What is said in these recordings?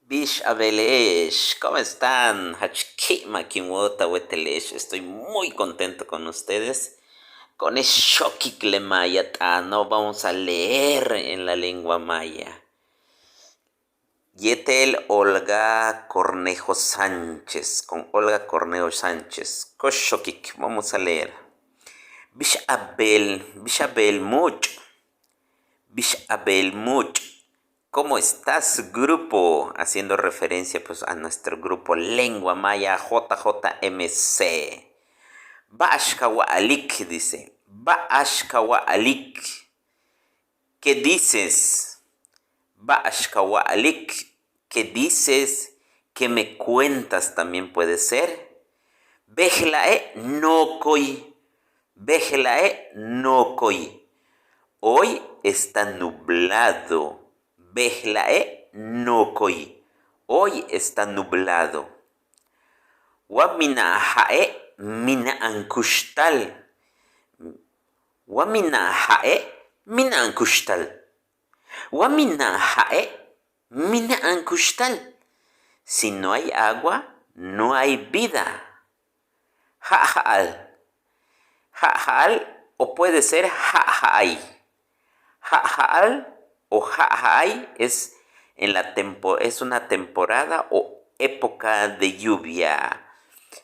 Bish Abelesh, ¿cómo están? Hachkima Kimwota Wetelesh. Estoy muy contento con ustedes. Con Eshokik Maya no vamos a leer en la lengua maya. Yetel Olga Cornejo Sánchez, con Olga Cornejo Sánchez. Koshokik, vamos a leer. Bish Abel Much. Bish Abel Much. ¿Cómo estás, grupo? Haciendo referencia pues a nuestro grupo Lengua Maya JJMC. Bashkawa Alik dice. Bashkawa Alik. ¿Qué dices? Bashkawa Alik. ¿Qué dices? ¿Qué me cuentas? También puede ser. Bejlae no koi. Bejlae no koi. Hoy está nublado. Behlae no koi. Hoy está nublado. Wamina hae mina ankushtal. Wamina hae mina ankushtal. Wamina hae mina ankushtal. Si no hay agua, no hay vida. Ha'al. Ha'al o puede ser ha'ai. Ha'al o ha'ai es una temporada o época de lluvia.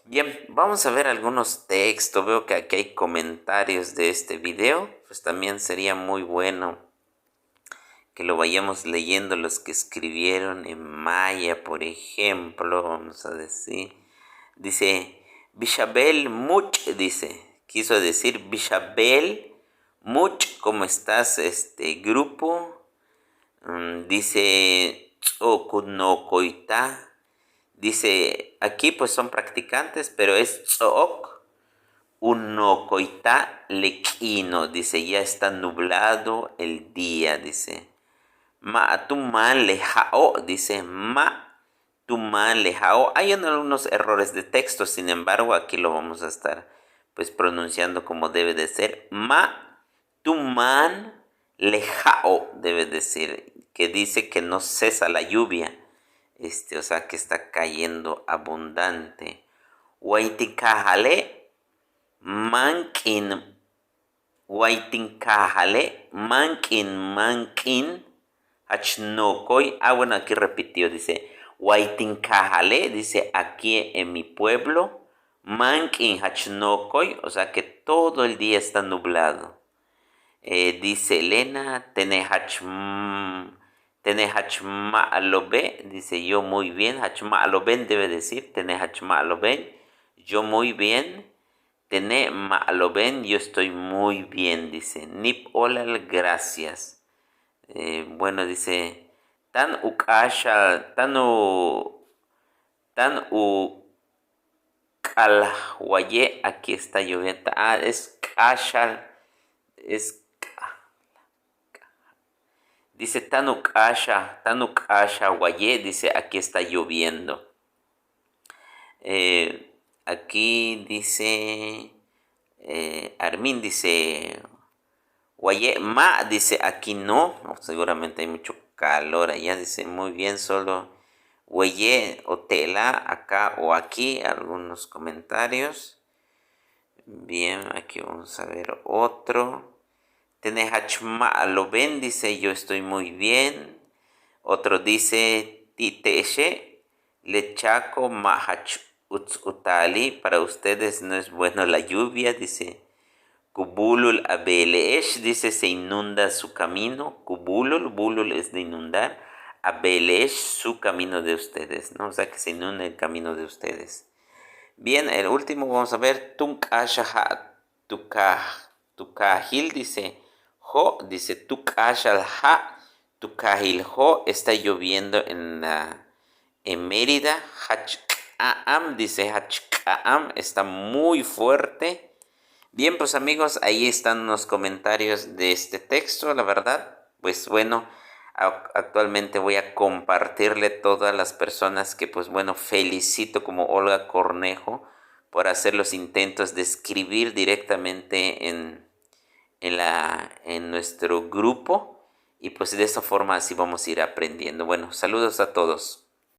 Bien, vamos a ver algunos textos. Veo que aquí hay comentarios de este video. Pues también sería muy bueno que lo vayamos leyendo los que escribieron en maya, por ejemplo. Vamos a decir. Dice, Bishabel Much, dice. Quiso decir Bishabel Much, ¿cómo estás, grupo? Dice Tzokunokoita. Dice, aquí pues son practicantes, pero es Tzok Unokoita Lequino. Dice, ya está nublado el día, dice. Ma tuman lejao, dice, ma tuman lejao. Hay algunos errores de texto, sin embargo, aquí lo vamos a estar pues pronunciando como debe de ser. Ma tuman lejao debe decir, que dice que no cesa la lluvia, o sea que está cayendo abundante. Waitinkahale mankin, waitinkahale mankin hachnokoy. Bueno, aquí repitió, dice waitinkahale, dice aquí en mi pueblo, mankin hachnokoy, o sea que todo el día está nublado. Dice Elena, Tenehachma'alobe, dice yo muy bien. Hachma'aloben debe decir, Tenehachma'aloben, yo muy bien. Tenehma'aloben, yo estoy muy bien, dice. Nip olal, gracias. Bueno, dice, tan ukasha, tan kalwaye, aquí está lloviendo. Es kashal, es dice Tanuk Asha Guayé, dice aquí está lloviendo. Aquí dice Armin, dice Guayé, ma, dice aquí no, seguramente hay mucho calor allá, dice muy bien, solo Guayé o tela acá o aquí, algunos comentarios. Bien, aquí vamos a ver otro. Tenehachma'aloben, dice yo estoy muy bien. Otro dice Titeshe lechaco mahach utali, para ustedes no es bueno la lluvia, dice. Kubulul abeleesh, dice se inunda su camino. Bulul es de inundar. Abeleesh, su camino de ustedes, ¿no? O sea que se inunda el camino de ustedes. Bien, el último vamos a ver. Tunk ashaha tukahil, dice. Jo, dice tukashal ha, tukahil ho, está lloviendo en Mérida. Hachkaam, dice Hachkaam, está muy fuerte. Bien, pues amigos, ahí están los comentarios de este texto, la verdad. Pues bueno, actualmente voy a compartirle todas las personas que pues bueno, felicito como Olga Cornejo por hacer los intentos de escribir directamente en nuestro grupo, y pues de esta forma así vamos a ir aprendiendo. Bueno, saludos a todos.